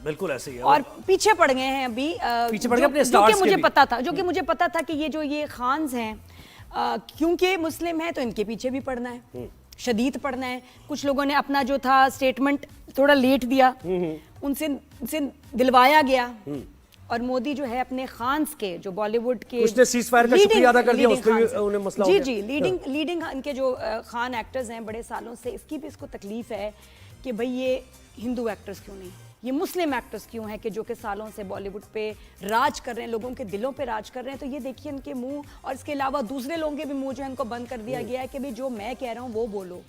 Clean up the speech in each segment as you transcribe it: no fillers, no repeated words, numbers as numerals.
बिल्कुल ऐसे ही है। और पीछे पड़ गए हैं अभी, पीछे पड़ गए अपने स्टार्स के भी। जो कि मुझे पता था कि ये खान्स हैं, क्योंकि मुस्लिम है तो इनके पीछे भी पड़ना है, शदीद पड़ना है। कुछ लोगों ने अपना जो था स्टेटमेंट थोड़ा लेट दिया, उनसे दिलवाया गया। और मोदी जो है अपने खान्स के, जो बॉलीवुड के उसने सीज़फायर का शुक्रिया अदा कर दिया, उस पे भी उन्हें मसला हो गया। जी, लीडिंग इनके जो खान एक्टर्स हैं बड़े सालों से, इसकी भी इसको तकलीफ है कि भाई ये हिंदू एक्टर्स क्यों नहीं, ये मुस्लिम एक्टर्स क्यों हैं कि जो कि सालों से बॉलीवुड पे राज कर रहे हैं, लोगों के दिलों पे राज कर रहे हैं। तो ये देखिए इनके मुंह, और इसके अलावा दूसरे लोगों के भी मुंह जो है इनको बंद कर दिया गया है कि भाई जो मैं कह रहा हूँ वो बोलो।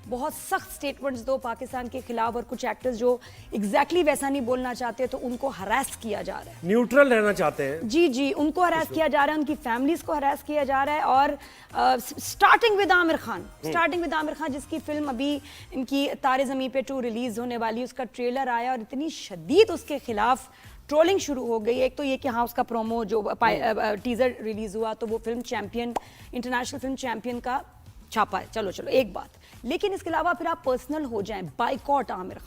बहुत सख्त स्टेटमेंट्स दो पाकिस्तान के खिलाफ, और कुछ एक्टर्स जो एग्जैक्टली वैसा नहीं बोलना चाहते तो उनको हरास किया जा रहा है, न्यूट्रल रहना चाहते हैं। जी, उनको हरास किया जा रहा है, उनकी फैमिलीज को हरास किया जा रहा है। और स्टार्टिंग विद आमिर खान जिसकी फिल्म अभी इनकी तारे ज़मीं पे 2 रिलीज होने वाली, उसका ट्रेलर आया और इतनी शदीद उसके खिलाफ ट्रोलिंग शुरू हो गई। एक तो ये कि हाँ, उसका प्रोमो जो टीजर रिलीज हुआ तो वो film champion, international film champion का छापा है, चलो एक बात। लेकिन इसके अलावा फिर आप पर्सनल हो जाएं, बाइकॉट आमिर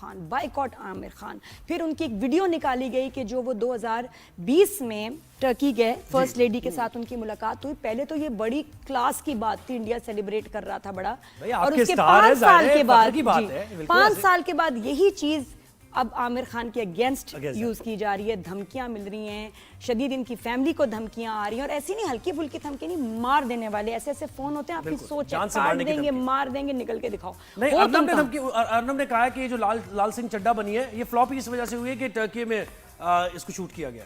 खान। फिर उनकी एक वीडियो निकाली गई कि जो वो 2020 में टर्की गए, फर्स्ट लेडी के साथ उनकी मुलाकात हुई। पहले तो ये बड़ी क्लास की बात थी, इंडिया सेलिब्रेट कर रहा था बड़ा, और उसके 5 साल के बाद यही चीज अब आमिर खान के अगेंस्ट यूज की जा रही है। धमकियां मिल रही हैं, शदीद इनकी फैमिली को धमकियां आ रही हैं, और ऐसी नहीं हल्की फुल्की धमकी नहीं, मार देने वाले ऐसे फोन होते हैं, आपकी सोच है, काट देंगे, मार देंगे, निकल के दिखाओ। नहीं, अर्नब ने कहा है कि ये जो लाल सिंह चड्ढा बनी है, ये फ्लॉप इस वजह से हुई है कि टर्की में इसको शूट किया गया,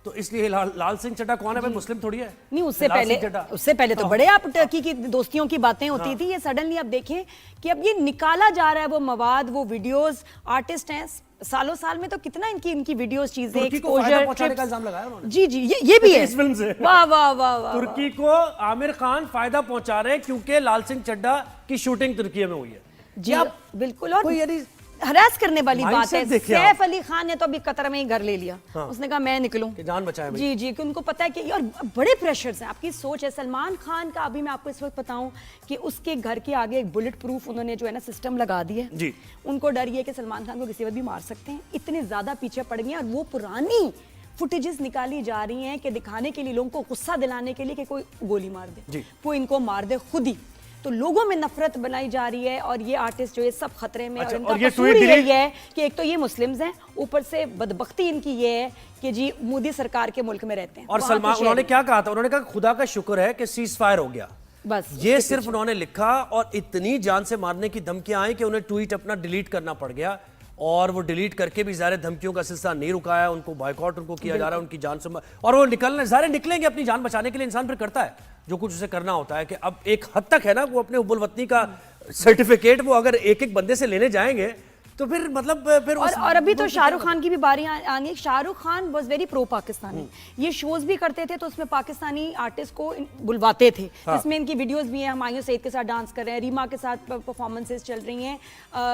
तो इसलिए लाल सिंह चड्ढा कौन है भाई, मुस्लिम थोड़ी है। नहीं, उससे पहले तो बड़े आप टर्की की दोस्तियों की बातें होती थी। ये सडनली आप देखें कि अब ये निकाला जा रहा है, वो मवाद, वो वीडियोस, आर्टिस्ट हैं, सालों साल में तो कितना इनकी वीडियोस, चीजें, एक्सपोजर, पहुंचाने का इल्जाम लगाया उन्होंने। जी, ये भी है इस फिल्म से। वाह। तुर्की को आमिर खान फायदा पहुंचा रहे हैं क्योंकि लाल सिंह चड्ढा की शूटिंग तुर्की में हुई है। जी बिल्कुल, और हरास करने वाली बात है। सैफ अली खान ने तो अभी कतर में ही घर ले लिया। उसने कहा मैं निकलूं, जान बचाए। जी, कि उनको पता है कि और बड़े प्रेशर्स हैं, आपकी सोच है। सलमान खान का अभी मैं आपको इस वक्त बताऊं कि उसके घर के आगे एक बुलेट प्रूफ उन्होंने जो है ना सिस्टम लगा दिया है। उनको डर ये कि सलमान खान को किसी वक्त भी मार सकते हैं, इतने ज्यादा पीछे पड़ गए हैं। और वो पुरानी फुटेजेस निकाली जा रही हैं कि दिखाने के लिए, लोगों को गुस्सा दिलाने के लिए कि कोई गोली मार दे, कोई इनको मार दे खुद ही। तो लोगों में नफरत बनाई जा रही है, और ये आर्टिस्ट जो ये सब खतरे में। और इनका कसूर यही है कि एक तो ये मुस्लिम्स हैं, ऊपर से बदबख्ती इनकी ये है कि जी मोदी सरकार के मुल्क में रहते हैं। और सलमान, उन्होंने क्या कहा था, उन्होंने कहा खुदा का शुक्र है कि सीज फायर हो गया, बस ये सिर्फ उन्होंने लिखा, और इतनी जान से मारने की धमकियां आई कि उन्हें ट्वीट अपना डिलीट करना पड़ गया, और वो डिलीट करके भी ज़ाहिर धमकियों का सिलसिला नहीं रुकाया, उनको बाइकआउट उनको किया जा रहा है, उनकी जान से, और वो निकलेंगे अपनी जान बचाने के लिए। इंसान फिर करता है जो कुछ उसे करना होता है, कि अब एक हद तक है ना, वो अपने उबुल वतनी का सर्टिफिकेट वो अगर एक बंदे से लेने जाएंगे तो फिर मतलब फिर और अभी तो शाहरुख खान की भी बारी आनी है। Shahrukh Khan was very pro Pakistani, ये शोज भी करते थे तो उसमें पाकिस्तानी आर्टिस्ट को बुलवाते थे। इसमें इनकी वीडियोस भी हैं, हुमायूं सईद के साथ डांस कर रहे हैं, रीमा के साथ परफॉर्मेंसेस चल रही हैं,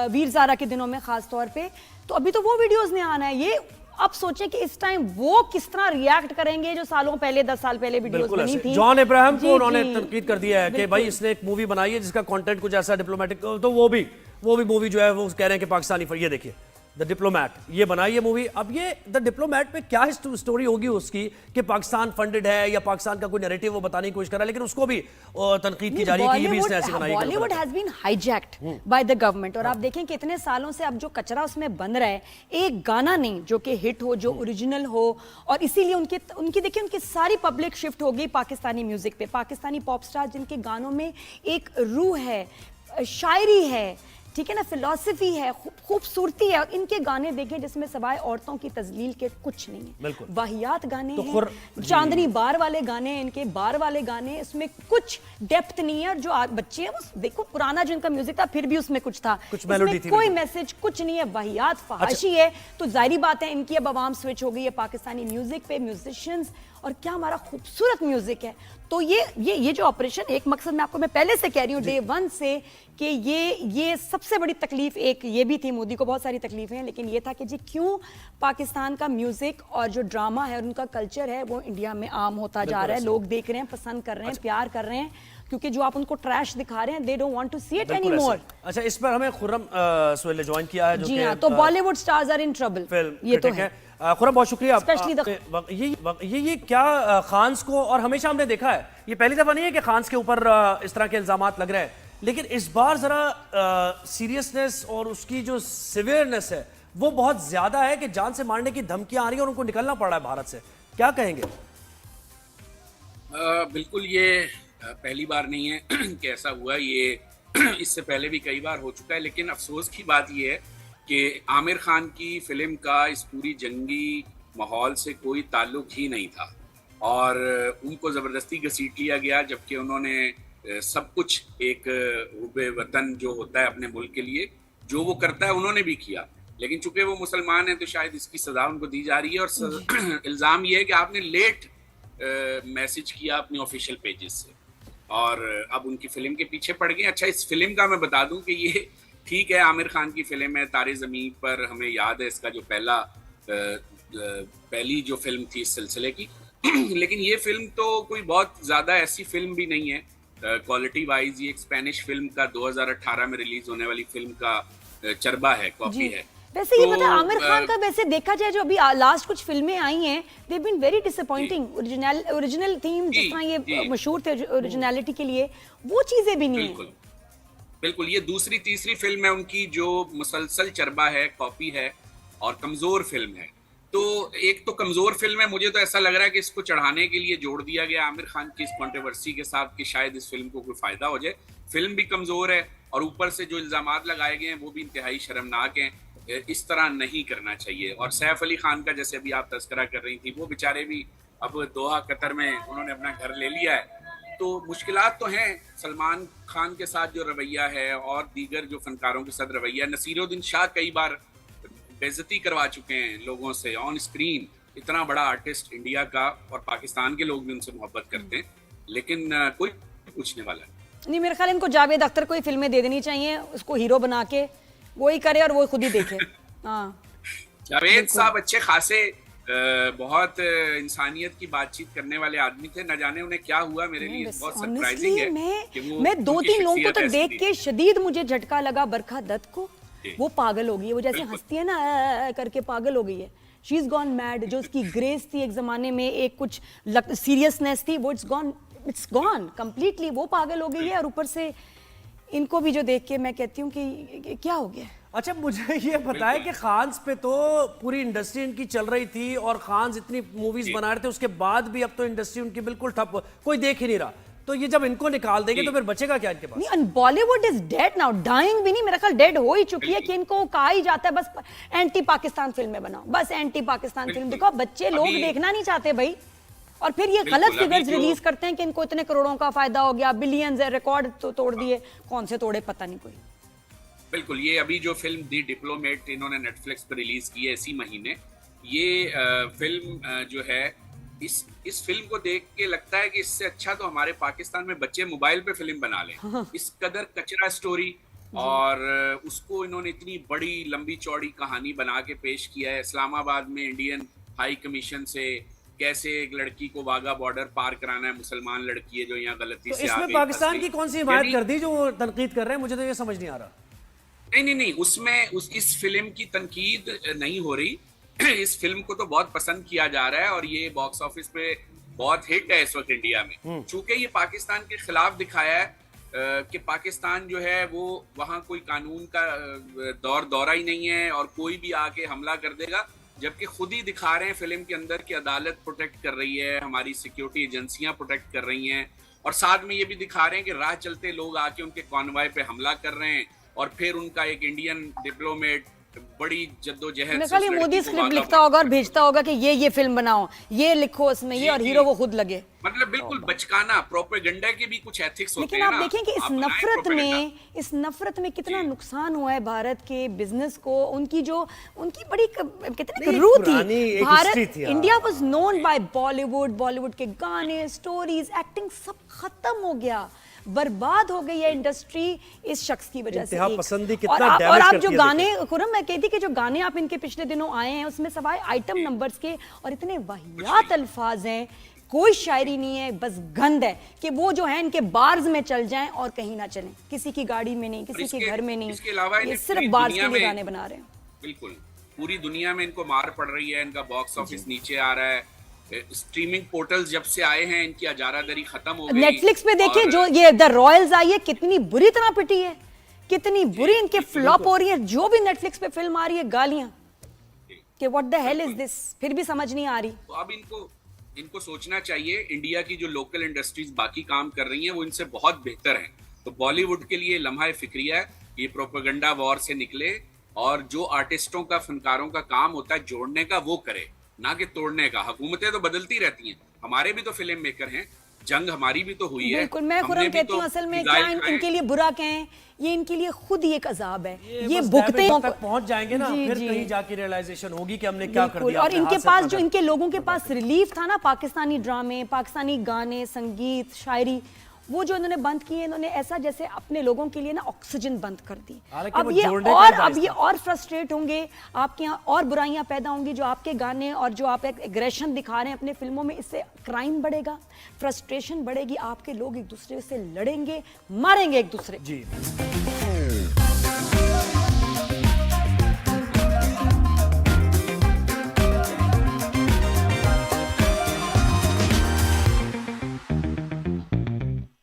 वीर ज़ारा के दिनों में खास तौर पे। तो अभी तो वो वीडियोस ने आना है। ये अब सोचें कि इस टाइम वो किस तरह रिएक्ट करेंगे जो सालों पहले, 10 साल पहले वीडियोस बनी थी। जॉन इब्राहिम को उन्होंने तनकीद कर दिया है कि भाई इसने एक मूवी बनाई है जिसका कंटेंट कुछ ऐसा डिप्लोमेटिक, तो वो भी मूवी जो है वो कह रहे हैं कि पाकिस्तानी, ये देखिए द डिप्लोमैट, ये बनाई है मूवी। अब ये द डिप्लोमैट में क्या स्टोरी होगी उसकी कि पाकिस्तान फंडेड है या पाकिस्तान का कोई नैरेटिव वो बताने की कोशिश कर रहा है, लेकिन उसको भी तनकीद की जा रही है कि ये भी इसने ऐसी बनाई है। Bollywood has been hijacked by the government, और आप देखें कि इतने सालों से अब जो कचरा उसमें बन रहा है, एक गाना नहीं जो कि हिट हो, जो ओरिजिनल हो, और इसीलिए उनकी देखिए उनकी सारी पब्लिक शिफ्ट हो गई पाकिस्तानी म्यूजिक पे। पाकिस्तानी पॉप स्टार जिनके गानों में एक रूह है, शायरी है, ठीक है ना, फिलॉसफी है, खूबसूरती है, और इनके गाने देखें जिसमें सवाए औरतों की तजलील के कुछ नहीं है, वाहियात गाने तो हैं, चांदनी बार वाले गाने हैं, इनके बार वाले गाने, इसमें कुछ डेप्थ नहीं है। और जो बच्चे हैं वो देखो, पुराना जो इनका म्यूजिक था फिर भी उसमें कुछ था, कुछ मेलोडी थी, कोई मैसेज कुछ नहीं है, वाहियात फहाशी है। तो जाहिर बात है इनकी अब आवाम स्विच हो गई है पाकिस्तानी म्यूजिक पे, म्यूजिशियंस, और क्या हमारा खूबसूरत म्यूजिक है। तो ये जो ऑपरेशन, एक मकसद मैं आपको मैं पहले से कह रही हूँ डे 1 से कि ये सबसे बड़ी तकलीफ एक ये भी थी, मोदी को बहुत सारी तकलीफें हैं, लेकिन ये था कि जी क्यों पाकिस्तान का म्यूजिक और जो ड्रामा है और उनका कल्चर है वो इंडिया में आम होता जा रहा है, लोग देख रहे हैं, पसंद कर रहे हैं, प्यार कर रहे हैं। क्योंकि जो आप उनको ट्रैश दिखा रहे हैं they don't want to see it any बिल्कुल मोर। ऐसे। अच्छा, इस पर हमें खुर्रम सुहेल ने ज्वाइन किया है जो जी कि हाँ, तो Bollywood stars are in trouble, film ये तो critic है। खुर्रम, बहुत शुक्रिया। Especially ये क्या खान्स को, और हमेशा हमने देखा है, ये पहली दफा नहीं है कि खान्स के ऊपर इस तरह के इल्जामात लग रहे हैं, लेकिन इस बार जरा सीरियसनेस और उसकी जो सिवियरनेस है वो बहुत ज्यादा है कि जान से मारने की धमकियां आ रही हैं और उनको निकलना पड़ रहा है भारत से। क्या कहेंगे? बिल्कुल, ये पहली बार नहीं है कि ऐसा हुआ, ये इससे पहले भी कई बार हो चुका है। लेकिन अफसोस की बात ये है कि आमिर खान की फिल्म का इस पूरी जंगी माहौल से कोई ताल्लुक ही नहीं था और उनको ज़बरदस्ती घसीट लिया गया, जबकि उन्होंने सब कुछ एक हुब्बे वतन जो होता है अपने मुल्क के लिए जो वो करता है उन्होंने भी किया। लेकिन चूंकि वो मुसलमान हैं तो शायद इसकी सज़ा उनको दी जा रही है। और इल्ज़ाम ये है कि आपने लेट मैसेज किया अपने ऑफिशियल पेजेस से और अब उनकी फिल्म के पीछे पड़ गए। अच्छा, इस फिल्म का मैं बता दूं कि ये ठीक है, आमिर खान की फिल्म है तारे ज़मीन पर, हमें याद है इसका जो पहली जो फिल्म थी इस सिलसिले की लेकिन ये फिल्म तो कोई बहुत ज़्यादा ऐसी फिल्म भी नहीं है क्वालिटी वाइज। ये एक स्पेनिश फिल्म का 2018 में रिलीज होने वाली फिल्म का चरबा है, कॉपी है। वैसे ये पता है आमिर खान का, वैसे देखा जाए जो अभी लास्ट कुछ फिल्में आई हैं they been very disappointing. Original theme जिस तरह ये मशहूर थे ओरिजिनलिटी के लिए, वो चीजें भी नहीं है। बिल्कुल, ये दूसरी तीसरी फिल्म है उनकी जो मुसलसल चरबा है, कॉपी है और कमजोर फिल्म है। तो एक तो कमजोर फिल्म है, मुझे तो ऐसा लग रहा है कि इसको चढ़ाने के लिए जोड़ दिया गया आमिर खान की इस कंट्रोवर्सी के साथ कि शायद इस फिल्म को कोई फायदा हो जाए। फिल्म भी कमजोर है और ऊपर से जो इल्जामात लगाए गए हैं वो भी इंतहाई शर्मनाक हैं। इस तरह नहीं करना चाहिए। और सैफ अली खान का जैसे अभी आप तस्करा कर रही थी, वो बेचारे भी अब दोहा कतर में उन्होंने अपना घर ले लिया है। तो मुश्किलात तो हैं सलमान खान के साथ जो रवैया है और दीगर जो फनकारों के साथ रवैया। नसीरुद्दीन शाह कई बार बेइज्जती करवा चुके हैं लोगों से ऑन स्क्रीन। इतना बड़ा आर्टिस्ट इंडिया का, और पाकिस्तान के लोग भी उनसे मोहब्बत करते हैं, लेकिन कोई पूछने वाला नहीं। मेरे ख्याल इनको जावेद अख्तर को ही फिल्में दे देनी चाहिए, उसको हीरो बना के वो ही करे और वो खुद ही देखे। हाँ, जावेद साहब अच्छे खासे बहुत इंसानियत की बातचीत करने वाले आदमी थे। न जाने उन्हें क्या हुआ, मेरे लिए बहुत सरप्राइजिंग है कि मैं 2-3 लोगों को तो देख के शदीद मुझे झटका लगा। बरखा दत्त को, वो पागल हो गई है, वो जैसे हंसती है ना करके पागल हो गई है। She is gone mad. जो उसकी ग्रेस थी एक जमाने में, एक कुछ सीरियसनेस थी, वो इट्स गॉन कंप्लीटली। वो पागल हो गई है और ऊपर से इनको भी जो देख के मैं कहती हूँ कि क्या हो गया। अच्छा, मुझे ये बताया कि खान्स पे तो पूरी इंडस्ट्री इनकी चल रही थी और खान्स इतनी मूवीज बना रहे थे, उसके बाद भी अब तो इंडस्ट्री उनकी बिल्कुल ठप, कोई देख ही नहीं रहा। तो ये जब इनको निकाल देंगे तो फिर बचेगा क्या इनके पास? नहीं, Bollywood is dead now, dying भी नहीं, मेरा ख्याल डेड हो ही चुकी है कि इनको कहा ही जाता है बस एंटी पाकिस्तान फिल्में बनाओ, बस एंटी पाकिस्तान फिल्म दिखाओ। बच्चे लोग देखना नहीं चाहते भाई। और फिर ये गलत फिगर्स रिलीज करते हैं कि इनको इतने करोड़ों का फायदा हो गया, बिलियंस है, रिकॉर्ड तो तोड़ दिए। कौन से तोड़े पता नहीं कोई। बिल्कुल, ये अभी जो फिल्म दी डिप्लोमेट इन्होंने नेटफ्लिक्स पर रिलीज की है इसी महीने, ये फिल्म जो है इस फिल्म को देख के लगता है कि इससे अच्छा तो हमारे पाकिस्तान में बच्चे मोबाइल पे फिल्म बना लें। इस कदर कचरा स्टोरी और उसको इन्होंने इतनी बड़ी लंबी चौड़ी कहानी बना के पेश किया है। इस्लामाबाद में इंडियन हाई कमीशन से कैसे एक लड़की को वाघा बॉर्डर पार कराना है, मुसलमान लड़की है जो यहाँ गलती तो से आ गई। इसमें पाकिस्तान की कौन सी हिमायत कर दी जो वो तनकीद कर रहे हैं? मुझे तो ये समझ नहीं आ रहा। नहीं, उसमें इस फिल्म की तनकीद नहीं हो रही। इस फिल्म को तो बहुत पसंद किया जा रहा है और ये बॉक्स ऑफिस पे बहुत हिट है इस वक्त इंडिया में। चूंकि ये पाकिस्तान के खिलाफ दिखाया है कि पाकिस्तान जो है वो वहाँ कोई कानून का दौरा ही नहीं है और कोई भी आके हमला कर देगा, जबकि खुद ही दिखा रहे हैं फिल्म के अंदर कि अदालत प्रोटेक्ट कर रही है, हमारी सिक्योरिटी एजेंसियां प्रोटेक्ट कर रही हैं, और साथ में ये भी दिखा रहे हैं कि राह चलते लोग आके उनके कॉन्वॉय पे हमला कर रहे हैं और फिर उनका एक इंडियन डिप्लोमेट बड़ी जद्दोजहद से मोदी स्क्रिप्ट लिखता होगा और भेजता होगा कि ये फिल्म बनाओ, ये लिखो उसमें ये, और हीरो वो खुद लगे। मतलब बिल्कुल बचकाना, प्रोपेगेंडा के भी कुछ एथिक्स होते हैं। लेकिन आप देखें कि इस नफरत में कितना नुकसान हुआ है भारत के बिजनेस को। उनकी बड़ी कितनी रूह थी। Bharat, India was known by Bollywood के गाने, स्टोरीज, एक्टिंग सब खत्म हो गया, बर्बाद हो गई है इंडस्ट्री इस शख्स की वजह से। पसंदी कितना और आप जो गाने, खुरम मैं कहती कि जो गाने आप इनके पिछले दिनों आए हैं उसमें सवाए आइटम नंबर्स के और इतने वाहियात अल्फाज हैं, कोई शायरी नहीं है, बस गंद है कि वो जो है इनके बार्स में चल जाएं और कहीं ना चलें, किसी की गाड़ी में नहीं, किसी के घर में नहीं, इसके अलावा ये इन्हें सिर्फ पूरी बार्स दुनिया के लिए में- गाने बना रहे हैं। बिल्कुल, पूरी दुनिया में इनको मार पड़ रही है, इनका बॉक्स ऑफिस नीचे आ रहा है, स्ट्रीमिंग पोर्टल्स जब से आए हैं इनकी अजारादरी खत्म हो गई। नेटफ्लिक्स पे देखिए और- जो ये द रॉयल्स आई है, कितनी बुरी तरह पिटी है, कितनी बुरी इनके फ्लॉप हो रही है। जो भी नेटफ्लिक्स पे फिल्म आ रही है गालियां कि what the hell is this, फिर भी समझ नहीं आ रही। तो अब इनको सोचना चाहिए, इंडिया की जो लोकल इंडस्ट्रीज बाकी काम कर रही हैं वो इनसे बहुत बेहतर हैं। तो बॉलीवुड के लिए लम्हा फिक्रिया है, ये प्रोपेगेंडा वॉर से निकले और जो आर्टिस्टों का, फनकारों का काम होता है जोड़ने का, वो करे, ना कि तोड़ने का। हुकूमतें तो बदलती रहती हैं, हमारे भी तो फिल्म मेकर हैं, जंग हमारी भी तो हुई है। बिल्कुल, मैं हमने खुरम भी कहती तो हूँ असल में फिजाइल क्या खाए। इनके लिए बुरा कहें, ये इनके लिए खुद ही एक अजाब है। ये बस भुगते जब तक पहुंच जाएंगे ना, जी, फिर जी। कहीं जाके रियलाइजेशन होगी कि हमने क्या कर बिल्कुल, दिया। और अपने इनके हाथ से पास अपना जो कर इनके लोगों के पास रिलीफ था ना, पाकिस्तानी ड्रामे, पाकिस्तानी गाने, संगीत, शायरी, वो जो इन्होंने बंद किए, इन्होंने ऐसा जैसे अपने लोगों के लिए ना ऑक्सीजन बंद कर दी। हालांकि अब वो ये जोड़ने का और ही अब बाइस ये था। और फ्रस्ट्रेट होंगे, आपके यहाँ और बुराइयां पैदा होंगी। जो आपके गाने और जो आप एक एग्रेशन दिखा रहे हैं अपने फिल्मों में, इससे क्राइम बढ़ेगा, फ्रस्ट्रेशन बढ़ेगी, आपके लोग एक दूसरे से लड़ेंगे, मारेंगे एक दूसरे। जी